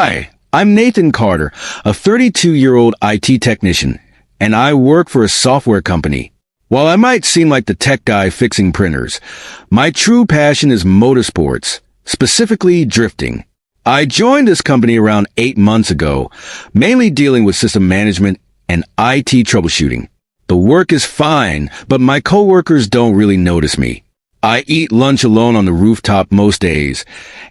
Hi, I'm Nathan Carter, a 32-year-old IT technician, and I work for a software company. While I might seem like the tech guy fixing printers, my true passion is motorsports, specifically drifting. I joined this company around 8 months ago, mainly dealing with system management and IT troubleshooting. The work is fine, but my coworkers don't really notice me. I eat lunch alone on the rooftop most days,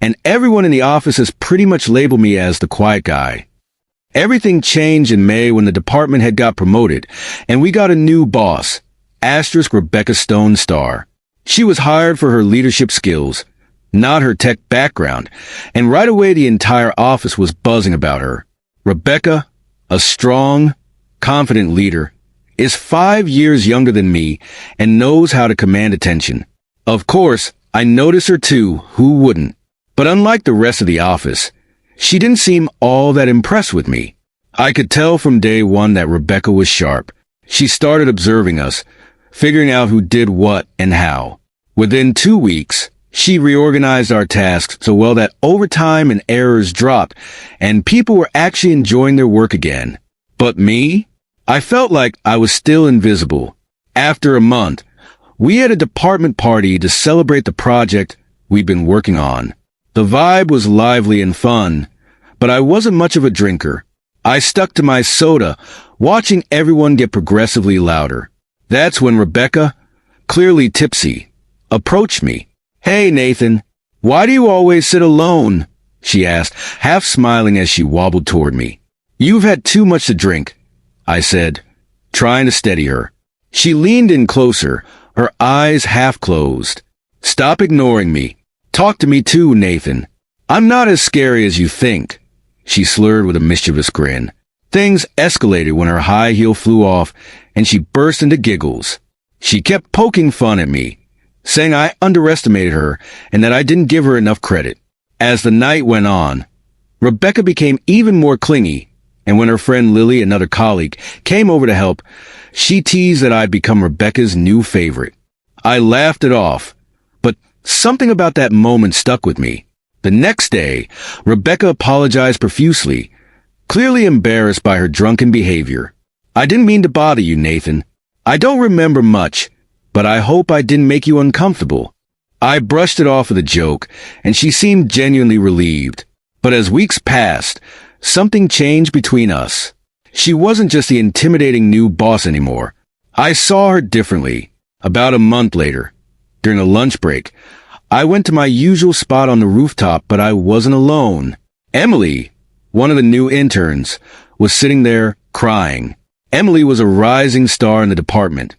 and everyone in the office has pretty much labeled me as the quiet guy. Everything changed in May when the department head got promoted, and we got a new boss, Rebecca Stone Star. She was hired for her leadership skills, not her tech background, and right away the entire office was buzzing about her. Rebecca, a strong, confident leader, is 5 years younger than me and knows how to command attention. Of course, I noticed her too, who wouldn't? But unlike the rest of the office, she didn't seem all that impressed with me. I could tell from day one that Rebecca was sharp. She started observing us, figuring out who did what and how. Within 2 weeks, she reorganized our tasks so well that overtime and errors dropped, and people were actually enjoying their work again. But me? I felt like I was still invisible. After a month, we had a department party to celebrate the project we'd been working on. The vibe was lively and fun, but I wasn't much of a drinker. I stuck to my soda, watching everyone get progressively louder. That's when Rebecca, clearly tipsy, approached me. "Hey, Nathan, why do you always sit alone?" she asked, half smiling as she wobbled toward me. "You've had too much to drink," I said, trying to steady her. She leaned in closer, her eyes half closed. "Stop ignoring me. Talk to me too, Nathan. I'm not as scary as you think," she slurred with a mischievous grin. Things escalated when her high heel flew off and she burst into giggles. She kept poking fun at me, saying I underestimated her and that I didn't give her enough credit. As the night went on, Rebecca became even more clingy, and when her friend Lily, another colleague, came over to help, she teased that I'd become Rebecca's new favorite. I laughed it off, but something about that moment stuck with me. The next day, Rebecca apologized profusely, clearly embarrassed by her drunken behavior. "I didn't mean to bother you, Nathan. I don't remember much, but I hope I didn't make you uncomfortable." I brushed it off with a joke, and she seemed genuinely relieved. But as weeks passed, something changed between us. She wasn't just the intimidating new boss anymore. I saw her differently. About a month later, during a lunch break, I went to my usual spot on the rooftop, but I wasn't alone. Emily, one of the new interns, was sitting there crying. Emily was a rising star in the department.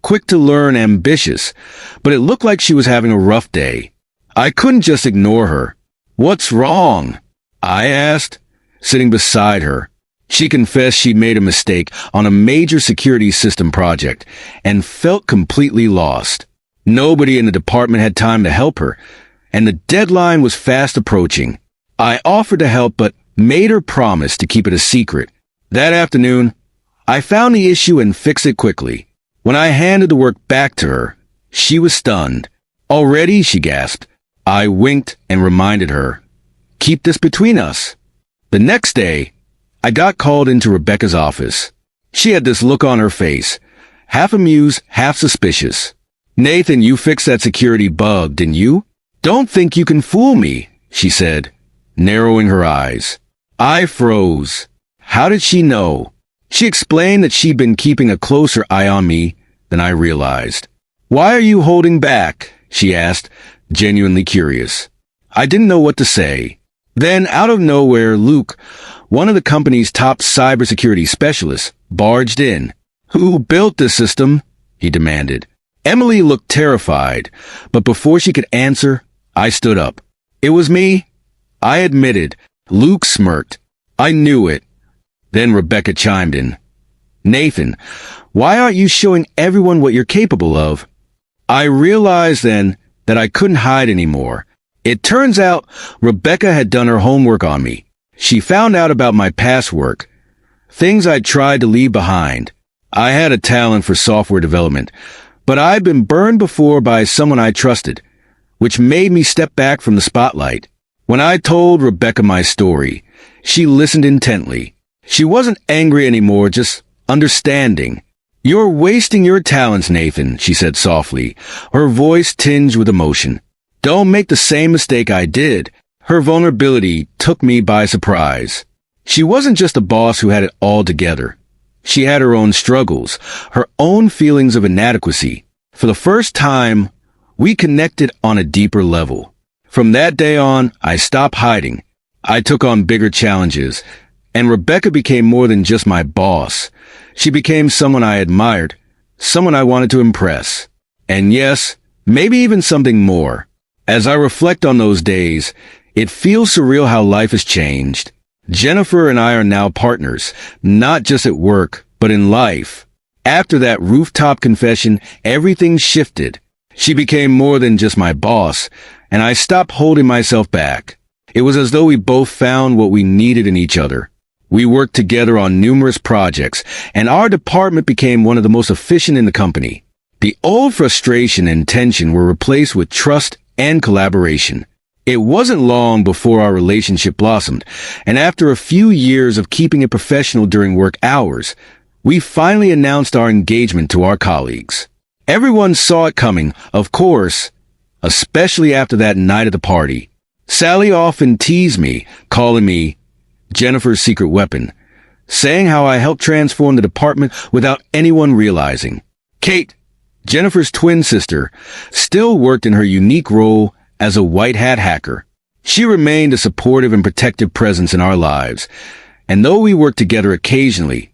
Quick to learn, ambitious, but it looked like she was having a rough day. I couldn't just ignore her. "What's wrong?" I asked, sitting beside her. She confessed she'd made a mistake on a major security system project and felt completely lost. Nobody in the department had time to help her, and the deadline was fast approaching. I offered to help but made her promise to keep it a secret. That afternoon, I found the issue and fixed it quickly. When I handed the work back to her, she was stunned. "Already?" she gasped. I winked and reminded her, "Keep this between us." The next day, I got called into Rebecca's office. She had this look on her face, half amused, half suspicious. "Nathan, you fixed that security bug, didn't you?" "Don't think you can fool me," she said, narrowing her eyes. I froze. How did she know? She explained that she'd been keeping a closer eye on me than I realized. "Why are you holding back?" she asked, genuinely curious. I didn't know what to say. Then, out of nowhere, Luke, one of the company's top cybersecurity specialists, barged in. "Who built this system?" he demanded. Emily looked terrified, but before she could answer, I stood up. "It was me," I admitted. Luke smirked. "I knew it." Then Rebecca chimed in. "Nathan, why aren't you showing everyone what you're capable of?" I realized then that I couldn't hide anymore. It turns out Rebecca had done her homework on me. She found out about my past work, things I'd tried to leave behind. I had a talent for software development, but I'd been burned before by someone I trusted, which made me step back from the spotlight. When I told Rebecca my story, She listened intently. She wasn't angry anymore, just understanding. "You're wasting your talents, Nathan," she said softly, her voice tinged with emotion. "Don't make the same mistake I did." Her vulnerability took me by surprise. She wasn't just a boss who had it all together. She had her own struggles, her own feelings of inadequacy. For the first time, we connected on a deeper level. From that day on, I stopped hiding. I took on bigger challenges, and Rebecca became more than just my boss. She became someone I admired, someone I wanted to impress. And yes, maybe even something more. As I reflect on those days, it feels surreal how life has changed. Jennifer and I are now partners, not just at work, but in life. After that rooftop confession, everything shifted. She became more than just my boss, and I stopped holding myself back. It was as though we both found what we needed in each other. We worked together on numerous projects, and our department became one of the most efficient in the company. The old frustration and tension were replaced with trust and collaboration. It wasn't long before our relationship blossomed, and after a few years of keeping it professional during work hours, we finally announced our engagement to our colleagues. Everyone saw it coming, of course, especially after that night at the party. Sally often teased me, calling me Jennifer's secret weapon, saying how I helped transform the department without anyone realizing. Kate, Jennifer's twin sister, still worked in her unique role as a white hat hacker. She remained a supportive and protective presence in our lives, and though we worked together occasionally,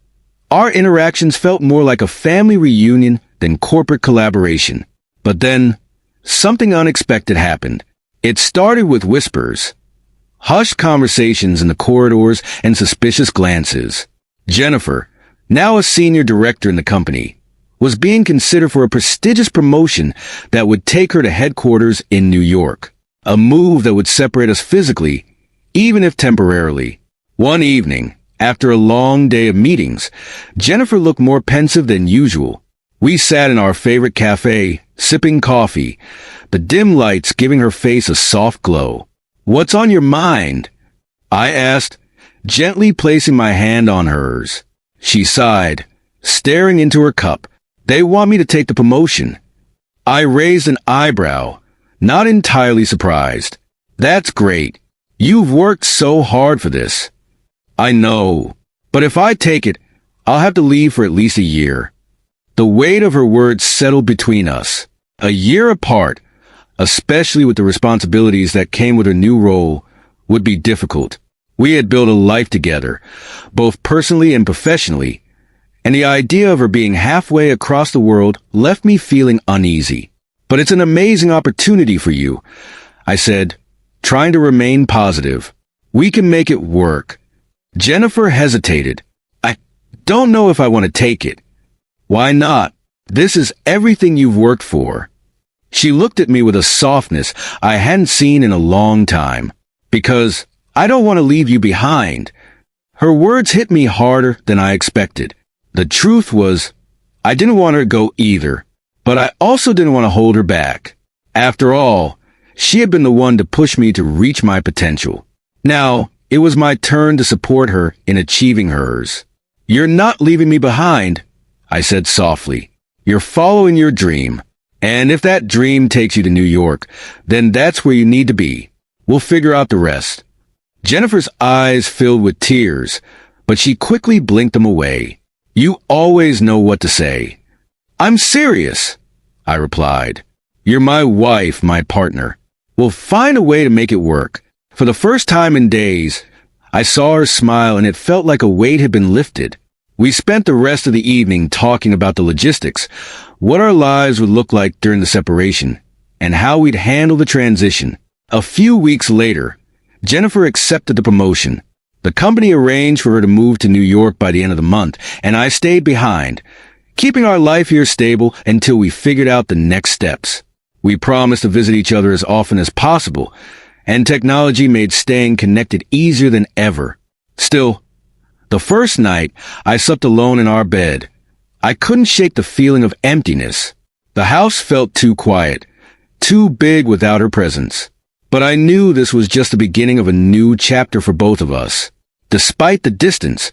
our interactions felt more like a family reunion than corporate collaboration. But then, something unexpected happened. It started with whispers, hushed conversations in the corridors, and suspicious glances. Jennifer, now a senior director in the company, was being considered for a prestigious promotion that would take her to headquarters in New York, a move that would separate us physically, even if temporarily. One evening, after a long day of meetings, Jennifer looked more pensive than usual. We sat in our favorite cafe, sipping coffee, the dim lights giving her face a soft glow. "What's on your mind?" I asked, gently placing my hand on hers. She sighed, staring into her cup. "They want me to take the promotion." I raised an eyebrow, not entirely surprised. "That's great. You've worked so hard for this." "I know, but if I take it, I'll have to leave for at least a year." The weight of her words settled between us. A year apart, especially with the responsibilities that came with her new role, would be difficult. We had built a life together, both personally and professionally, and the idea of her being halfway across the world left me feeling uneasy. "But it's an amazing opportunity for you," I said, trying to remain positive. "We can make it work." Jennifer hesitated. "I don't know if I want to take it." "Why not? This is everything you've worked for." She looked at me with a softness I hadn't seen in a long time. "Because I don't want to leave you behind." Her words hit me harder than I expected. The truth was, I didn't want her to go either, but I also didn't want to hold her back. After all, she had been the one to push me to reach my potential. Now, it was my turn to support her in achieving hers. "You're not leaving me behind," I said softly. "You're following your dream. And if that dream takes you to New York, then that's where you need to be. We'll figure out the rest." Jennifer's eyes filled with tears, but she quickly blinked them away. "You always know what to say." "I'm serious," I replied. "You're my wife, my partner. We'll find a way to make it work." For the first time in days, I saw her smile and it felt like a weight had been lifted. We spent the rest of the evening talking about the logistics, what our lives would look like during the separation, and how we'd handle the transition. A few weeks later, Jennifer accepted the promotion. The company arranged for her to move to New York by the end of the month, and I stayed behind, keeping our life here stable until we figured out the next steps. We promised to visit each other as often as possible, and technology made staying connected easier than ever. Still, the first night, I slept alone in our bed. I couldn't shake the feeling of emptiness. The house felt too quiet, too big without her presence. But I knew this was just the beginning of a new chapter for both of us. Despite the distance,